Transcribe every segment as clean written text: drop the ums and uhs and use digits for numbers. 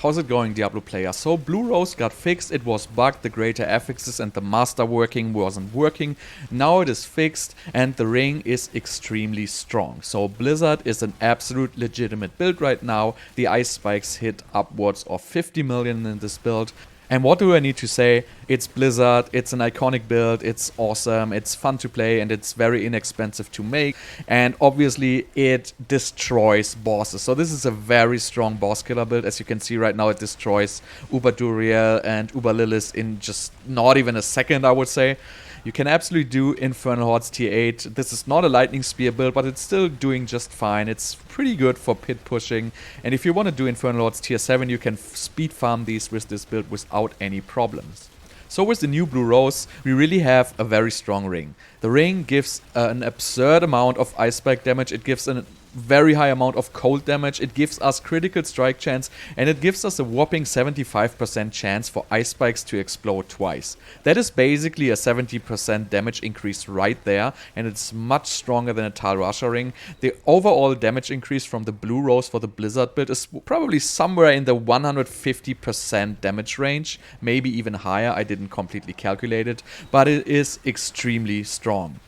How's it going, Diablo player? So Blue Rose got fixed, it was bugged, the greater affixes and the master working wasn't working. Now it is fixed and the ring is extremely strong. So Blizzard is an absolute legitimate build right now. The ice spikes hit upwards of 50 million in this build. And what do I need to say? It's Blizzard, it's an iconic build, it's awesome, it's fun to play, and it's very inexpensive to make. And obviously, it destroys bosses. So this is a very strong boss killer build. As you can see right now, it destroys Uber Duriel and Uber Lilith in just not even a second, I would say. You can absolutely do Infernal Hordes T8. This is not a Lightning Spear build, but it's still doing just fine. It's pretty good for pit pushing. And if you want to do Infernal Hordes Tier 7, you can speed farm these with this build without any problems. So with the new Blue Rose, we really have a very strong ring. The ring gives an absurd amount of ice spike damage. It gives a very high amount of cold damage. It gives us critical strike chance, and it gives us a whopping 75% chance for ice spikes to explode twice. That is basically a 70% damage increase right there, and it's much stronger than a Tal Rasha ring. The overall damage increase from the Blue Rose for the Blizzard build is probably somewhere in the 150% damage range, maybe even higher. I didn't completely calculate it, but it is extremely strong.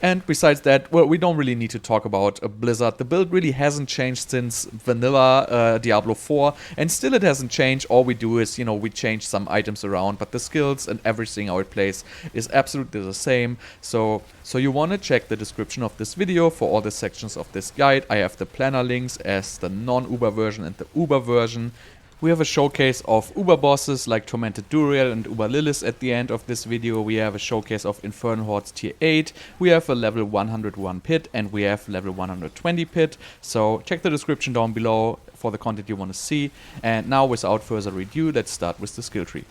And besides that, well, we don't really need to talk about Blizzard. The build really hasn't changed since vanilla Diablo 4, and still it hasn't changed. All we do is, we change some items around, but the skills and everything how it plays is absolutely the same. So you want to check the description of this video for all the sections of this guide. I have the planner links as the non-Uber version and the Uber version. We have a showcase of Uber bosses like Tormented Duriel and Uber Lilith at the end of this video. We have a showcase of Infernal Hordes Tier 8. We have a level 101 pit and we have level 120 pit. So check the description down below for the content you want to see. And now without further ado, let's start with the skill tree.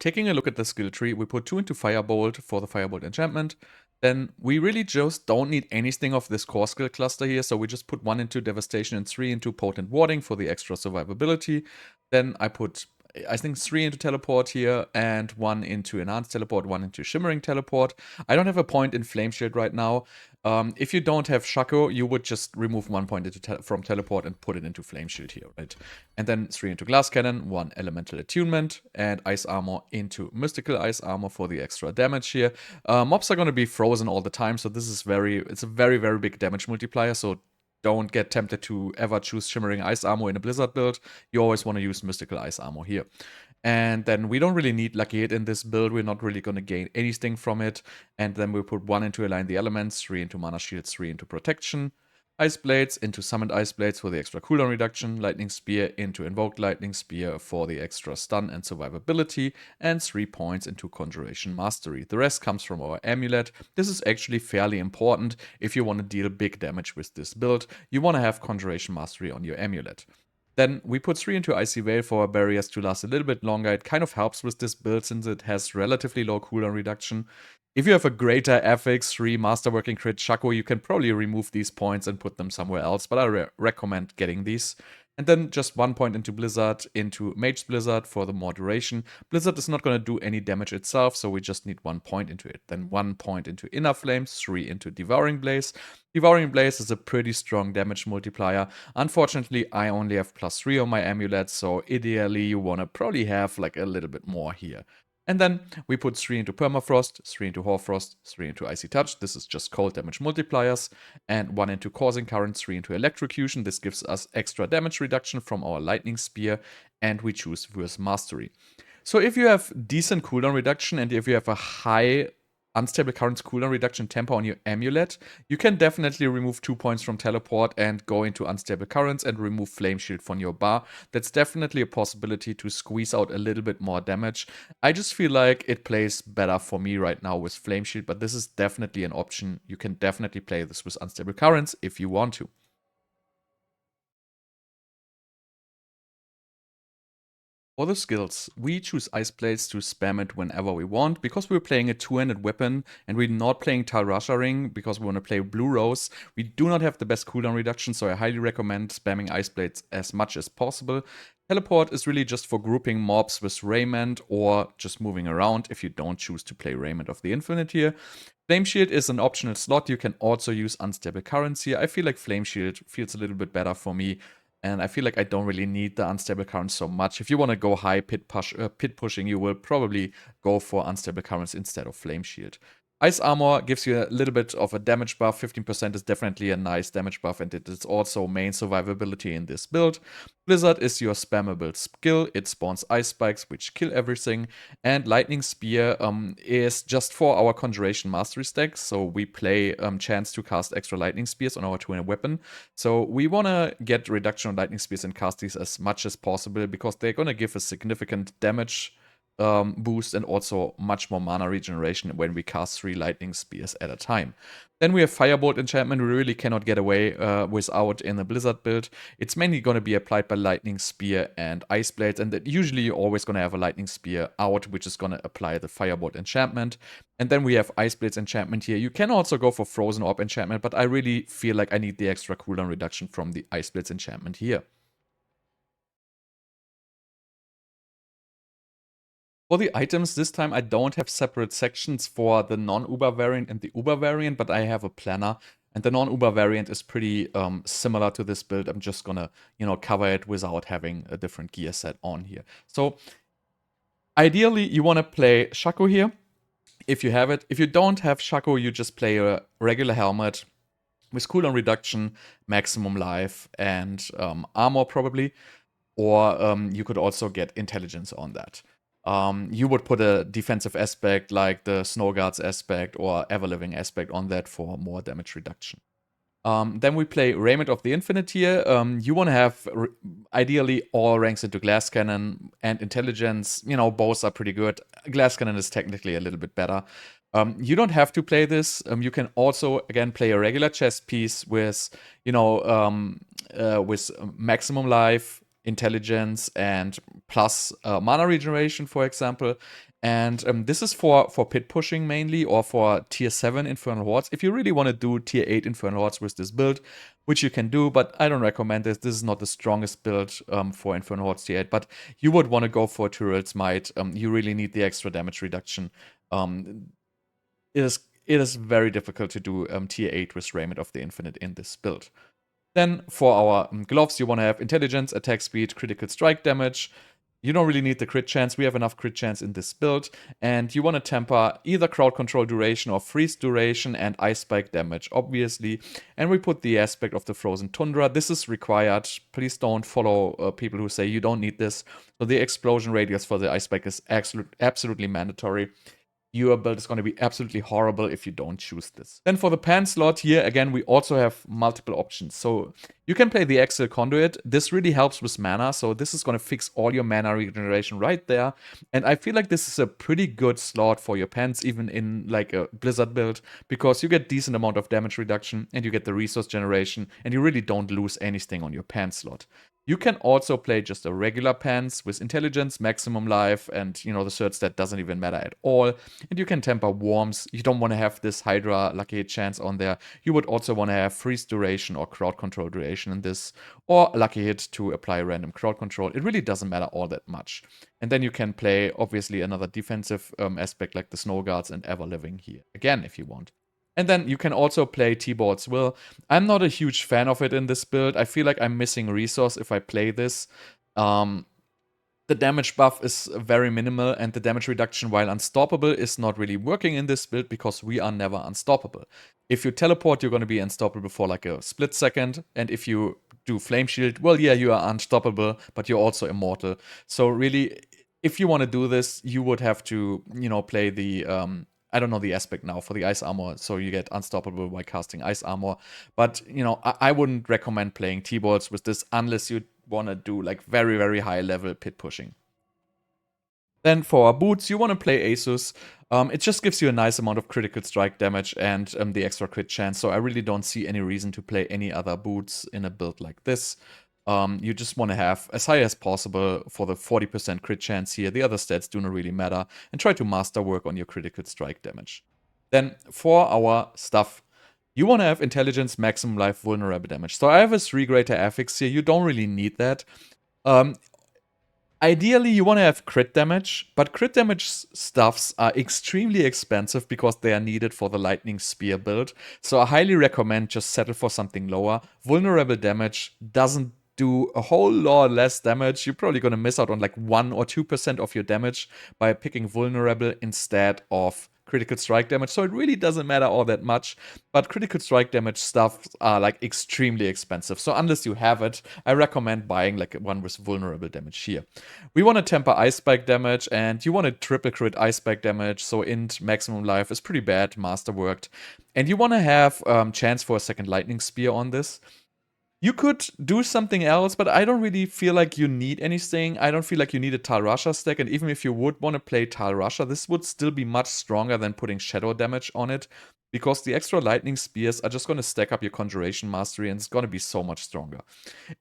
Taking a look at the skill tree, we put 2 into Firebolt for the Firebolt enchantment. Then we really just don't need anything of this core skill cluster here, so we just put 1 into Devastation and 3 into Potent Warding for the extra survivability. Then I put, I think, 3 into Teleport here, and 1 into Enhanced Teleport, 1 into Shimmering Teleport. I don't have a point in Flame Shield right now. If you don't have Shaco, you would just remove 1 point from Teleport and put it into Flame Shield here, right? And then 3 into Glass Cannon, 1 Elemental Attunement, and Ice Armor into Mystical Ice Armor for the extra damage here. Mobs are going to be frozen all the time, so this is it's a very, very big damage multiplier, so don't get tempted to ever choose Shimmering Ice Armor in a Blizzard build. You always want to use Mystical Ice Armor here. And then we don't really need Lucky Hit in this build. We're not really going to gain anything from it. And then we put 1 into Align the Elements, 3 into Mana Shields, 3 into Protection. Ice Blades into Summoned Ice Blades for the extra cooldown reduction, Lightning Spear into Invoked Lightning Spear for the extra stun and survivability, and 3 points into Conjuration Mastery. The rest comes from our Amulet. This is actually fairly important if you want to deal big damage with this build. You want to have Conjuration Mastery on your Amulet. Then we put 3 into Icy Veil for our barriers to last a little bit longer. It kind of helps with this build since it has relatively low cooldown reduction. If you have a greater FX 3 Masterworking Crit Shaco, you can probably remove these points and put them somewhere else, but I recommend getting these. And then just 1 point into Blizzard, into Mage's Blizzard for the more duration. Blizzard is not going to do any damage itself, so we just need 1 point into it. Then 1 point into Inner Flames, 3 into Devouring Blaze. Devouring Blaze is a pretty strong damage multiplier. Unfortunately, I only have +3 on my amulet, so ideally you want to probably have like a little bit more here. And then we put 3 into Permafrost, 3 into Hoarfrost, 3 into Icy Touch. This is just cold damage multipliers. And 1 into Causing Current, 3 into Electrocution. This gives us extra damage reduction from our Lightning Spear. And we choose Verse Mastery. So if you have decent cooldown reduction and if you have a high Unstable Currents cooldown reduction tempo on your amulet, you can definitely remove 2 points from Teleport and go into Unstable Currents and remove Flame Shield from your bar. That's definitely a possibility to squeeze out a little bit more damage. I just feel like it plays better for me right now with Flame Shield, but this is definitely an option. You can definitely play this with Unstable Currents if you want to. For the skills, we choose Ice Blades to spam it whenever we want. Because we're playing a two-handed weapon and we're not playing Rasha Ring because we want to play Blue Rose, we do not have the best cooldown reduction, so I highly recommend spamming Ice Blades as much as possible. Teleport is really just for grouping mobs with Raiment or just moving around if you don't choose to play Raiment of the Infinite here. Flame Shield is an optional slot. You can also use Unstable Currents here. I feel like Flame Shield feels a little bit better for me. And I feel like I don't really need the Unstable Currents so much. If you want to go high pit pushing, you will probably go for Unstable Currents instead of Flame Shield. Ice Armor gives you a little bit of a damage buff. 15% is definitely a nice damage buff, and it is also main survivability in this build. Blizzard is your spammable skill. It spawns Ice Spikes, which kill everything. And Lightning Spear is just for our Conjuration Mastery stack. So we play chance to cast extra Lightning Spears on our two-handed weapon. So we want to get reduction on Lightning Spears and cast these as much as possible because they're going to give a significant damage boost and also much more mana regeneration when we cast 3 Lightning Spears at a time. Then we have Firebolt enchantment. We really cannot get away without in a Blizzard build. It's mainly going to be applied by Lightning Spear and Ice Blades, and usually you're always going to have a Lightning Spear out, which is going to apply the Firebolt enchantment. And then we have Ice Blades enchantment here. You can also go for Frozen Orb enchantment, but I really feel like I need the extra cooldown reduction from the Ice Blades enchantment here. For the items, this time I don't have separate sections for the non-Uber variant and the Uber variant, but I have a planner. And the non-Uber variant is pretty similar to this build. I'm just gonna, cover it without having a different gear set on here. So, ideally, you want to play Shaco here, if you have it. If you don't have Shaco, you just play a regular helmet with cooldown reduction, maximum life, and armor probably. Or you could also get intelligence on that. You would put a defensive aspect like the Snowguard's aspect or Everliving aspect on that for more damage reduction. Then we play Raiment of the Infinite here. You want to have ideally all ranks into Glass Cannon and Intelligence. Both are pretty good. Glass Cannon is technically a little bit better. You don't have to play this. You can also, again, play a regular chest piece with, with maximum life, intelligence, and plus mana regeneration, for example. And this is for pit pushing mainly, or for tier 7 Infernal Hordes. If you really want to do tier 8 Infernal Hordes with this build, which you can do, but I don't recommend this. This is not the strongest build for Infernal Hordes tier 8, but you would want to go for Duriel's Might. You really need the extra damage reduction. It is very difficult to do tier 8 with Raiment of the Infinite in this build. Then for our gloves, you want to have intelligence, attack speed, critical strike damage. You don't really need the crit chance. We have enough crit chance in this build. And you want to temper either crowd control duration or freeze duration and ice spike damage, obviously. And we put the aspect of the Frozen Tundra. This is required. Please don't follow people who say you don't need this. So the explosion radius for the ice spike is absolutely mandatory. Your build is going to be absolutely horrible if you don't choose this. Then for the pan slot here, again, we also have multiple options. So you can play the Axial Conduit. This really helps with mana, so this is going to fix all your mana regeneration right there. And I feel like this is a pretty good slot for your pans, even in like a Blizzard build, because you get decent amount of damage reduction and you get the resource generation, and you really don't lose anything on your pan slot. You can also play just a regular pants with intelligence, maximum life, and the third stat doesn't even matter at all. And you can temper worms. You don't want to have this Hydra lucky hit chance on there. You would also want to have freeze duration or crowd control duration in this, or lucky hit to apply random crowd control. It really doesn't matter all that much. And then you can play, obviously, another defensive aspect like the Snowguards and Everliving here, again, if you want. And then you can also play T-Board's Will. I'm not a huge fan of it in this build. I feel like I'm missing resource if I play this. The damage buff is very minimal, and the damage reduction while unstoppable is not really working in this build because we are never unstoppable. If you teleport, you're going to be unstoppable for like a split second, and if you do Flame Shield, well, yeah, you are unstoppable, but you're also immortal. So really, if you want to do this, you would have to, play the I don't know the aspect now for the ice armor, so you get unstoppable by casting ice armor. But, I wouldn't recommend playing T-Balls with this unless you want to do like very, very high level pit pushing. Then for our boots, you want to play Asus. It just gives you a nice amount of critical strike damage and the extra crit chance, so I really don't see any reason to play any other boots in a build like this. You just want to have as high as possible for the 40% crit chance here. The other stats do not really matter. And try to master work on your critical strike damage. Then for our stuff, you want to have intelligence, maximum life, vulnerable damage. So I have a 3 greater affix here. You don't really need that. Ideally, you want to have crit damage, but crit damage stuffs are extremely expensive because they are needed for the Lightning Spear build. So I highly recommend just settle for something lower. Vulnerable damage doesn't do a whole lot less damage. You're probably going to miss out on like 1 or 2% of your damage by picking vulnerable instead of critical strike damage, so it really doesn't matter all that much. But critical strike damage stuff are like extremely expensive, so unless you have it, I recommend buying like one with vulnerable damage here. We want to temper ice spike damage, and you want to triple crit ice spike damage, so int maximum life is pretty bad, masterworked. And you want to have chance for a second lightning spear on this. You could do something else, but I don't really feel like you need anything. I don't feel like you need a Tal Rasha stack, and even if you would want to play Tal Rasha, this would still be much stronger than putting shadow damage on it, because the extra lightning spears are just going to stack up your conjuration mastery, and it's going to be so much stronger.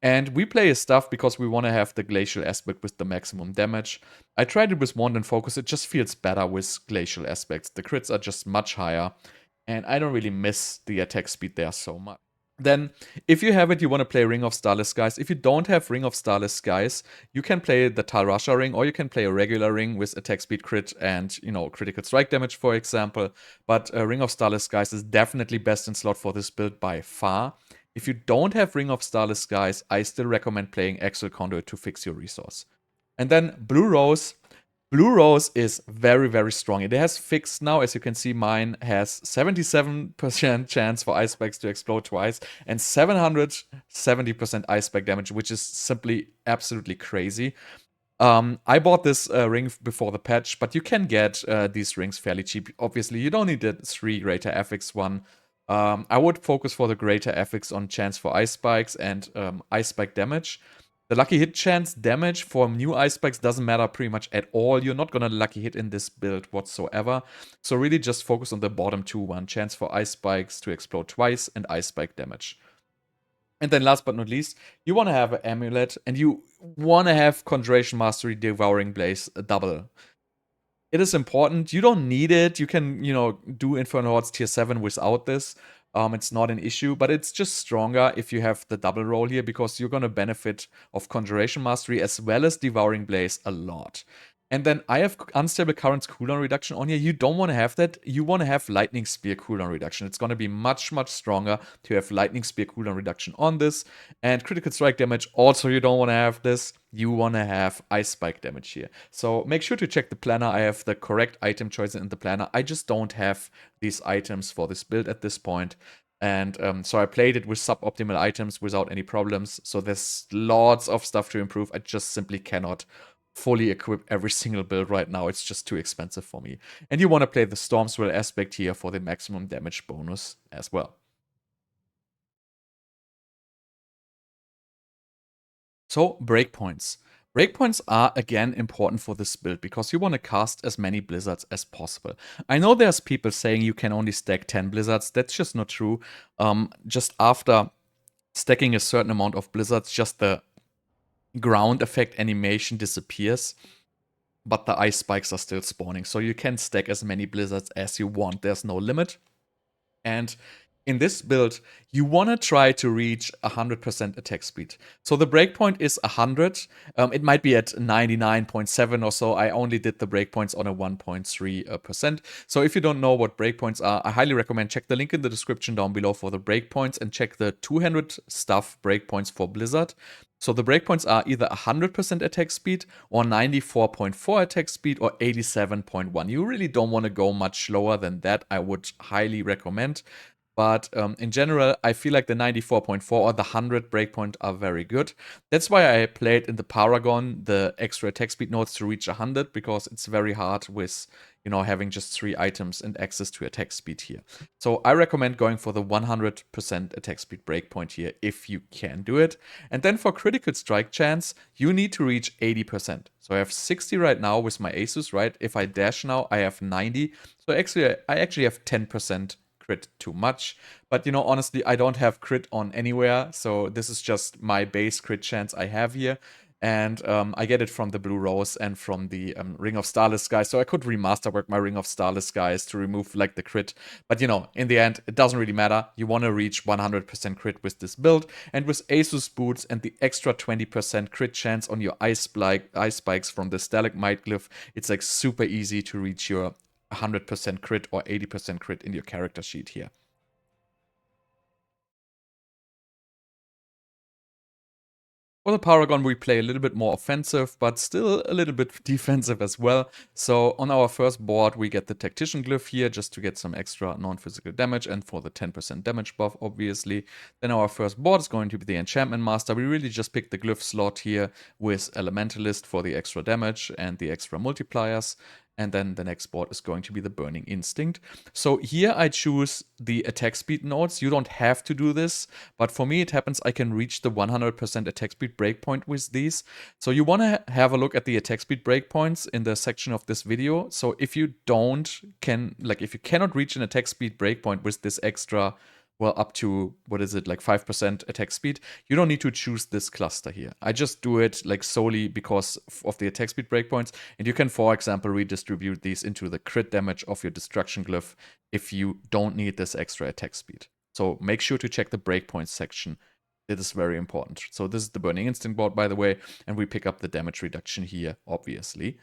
And we play his stuff because we want to have the glacial aspect with the maximum damage. I tried it with wand and focus, it just feels better with glacial aspects. The crits are just much higher, and I don't really miss the attack speed there so much. Then, if you have it, you want to play Ring of Starless Skies. If you don't have Ring of Starless Skies, you can play the Tal Rasha ring, or you can play a regular ring with attack speed crit and, critical strike damage, for example. But Ring of Starless Skies is definitely best in slot for this build by far. If you don't have Ring of Starless Skies, I still recommend playing Axial Conduit to fix your resource. And then Blue Rose. Blue Rose is very, very strong. It has fixed now. As you can see, mine has 77% chance for ice spikes to explode twice and 770% ice spike damage, which is simply absolutely crazy. I bought this ring before the patch, but you can get these rings fairly cheap. Obviously, you don't need the 3 greater affix one. I would focus for the greater affix on chance for ice spikes and ice spike damage. The lucky hit chance damage for new ice spikes doesn't matter pretty much at all. You're not gonna lucky hit in this build whatsoever. So really just focus on the bottom 2 one. Chance for ice spikes to explode twice and ice spike damage. And then last but not least, you want to have an amulet, and you want to have Conjuration Mastery, Devouring Blaze double. It is important. You don't need it. You can, do Infernal Hordes tier 7 without this. It's not an issue, but it's just stronger if you have the double roll here, because you're going to benefit of Conjuration Mastery as well as Devouring Blaze a lot. And then I have Unstable Currents cooldown reduction on here. You don't want to have that. You want to have Lightning Spear cooldown reduction. It's going to be much, much stronger to have Lightning Spear cooldown reduction on this. And Critical Strike damage, also you don't want to have this. You want to have Ice Spike damage here. So make sure to check the planner. I have the correct item choice in the planner. I just don't have these items for this build at this point. And so I played it with suboptimal items without any problems. So there's lots of stuff to improve. I just simply cannot fully equip every single build right now. It's just too expensive for me. And you want to play the Storm Swell aspect here for the maximum damage bonus as well. So, breakpoints. Breakpoints are again important for this build because you want to cast as many blizzards as possible. I know there's people saying you can only stack 10 blizzards. That's just not true. Just after stacking a certain amount of blizzards, just the ground effect animation disappears, but the ice spikes are still spawning. So you can stack as many blizzards as you want. There's no limit. And in this build, you want to try to reach 100% attack speed. So the breakpoint is 100. It might be at 99.7 or so. I only did the breakpoints on a 1.3%. So if you don't know what breakpoints are, I highly recommend check the link in the description down below for the breakpoints and check the 200 stuff breakpoints for Blizzard. So the breakpoints are either 100% attack speed or 94.4 attack speed or 87.1. You really don't want to go much lower than that. I would highly recommend. But in general, I feel like the 94.4 or the 100 breakpoint are very good. That's why I played in the Paragon the extra attack speed nodes to reach 100, because it's very hard with, having just 3 items and access to attack speed here. So I recommend going for the 100% attack speed breakpoint here if you can do it. And then for critical strike chance, you need to reach 80%. So I have 60 right now with my Asus, right? If I dash now, I have 90. So actually, I actually have 10% crit too much. But, you know, honestly, I don't have crit on anywhere, so this is just my base crit chance I have here. And I get it from the Blue Rose and from the Ring of Starless Skies. So I could remasterwork my Ring of Starless Skies to remove like the crit. But you know, in the end, it doesn't really matter. You want to reach 100% crit with this build. And with Asus boots and the extra 20% crit chance on your ice spikes from the Stalagmite glyph, it's like super easy to reach your 100% crit or 80% crit in your character sheet here. For the Paragon, we play a little bit more offensive, but still a little bit defensive as well. So on our first board, we get the Tactician glyph here just to get some extra non-physical damage and for the 10% damage buff, obviously. Then our first board is going to be the Enchantment Master. We really just pick the glyph slot here with Elementalist for the extra damage and the extra multipliers. And then the next board is going to be the Burning Instinct. So here I choose the attack speed nodes. You don't have to do this, but for me it happens I can reach the 100% attack speed breakpoint with these. So you want to have a look at the attack speed breakpoints in the section of this video. So if you if you cannot reach an attack speed breakpoint with this extra, well, up to, what is it, like 5% attack speed, you don't need to choose this cluster here. I just do it like solely because of the attack speed breakpoints, and you can, for example, redistribute these into the crit damage of your destruction glyph if you don't need this extra attack speed. So make sure to check the breakpoints section. It is very important. So this is the Burning Instinct board, by the way, and we pick up the damage reduction here, obviously,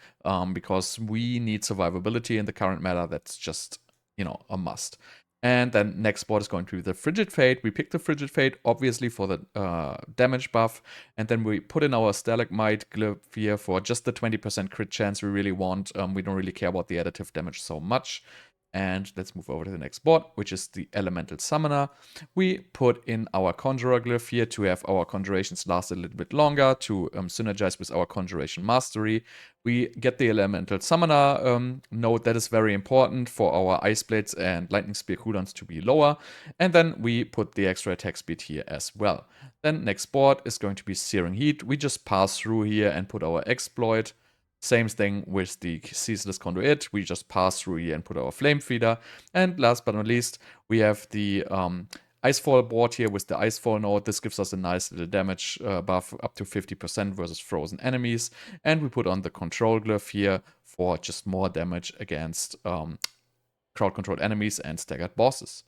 because we need survivability in the current meta. That's just, you know, a must. And then next board is going to be the Frigid Fate. We pick the Frigid Fate, obviously, for the damage buff. And then we put in our Stalagmite glyph here for just the 20% crit chance we really want. We don't really care about the additive damage so much. And let's move over to the next board, which is the Elemental Summoner. We put in our Conjurer glyph here to have our conjurations last a little bit longer, to synergize with our Conjuration Mastery. We get the Elemental Summoner node. That is very important for our Ice Blades and Lightning Spear cooldowns to be lower. And then we put the extra attack speed here as well. Then next board is going to be Searing Heat. We just pass through here and put our Exploit. Same thing with the Ceaseless Conduit. We just pass through here and put our Flame Feeder. And last but not least, we have the Icefall board here with the Icefall node. This gives us a nice little damage buff up to 50% versus frozen enemies. And we put on the Control glyph here for just more damage against crowd-controlled enemies and staggered bosses.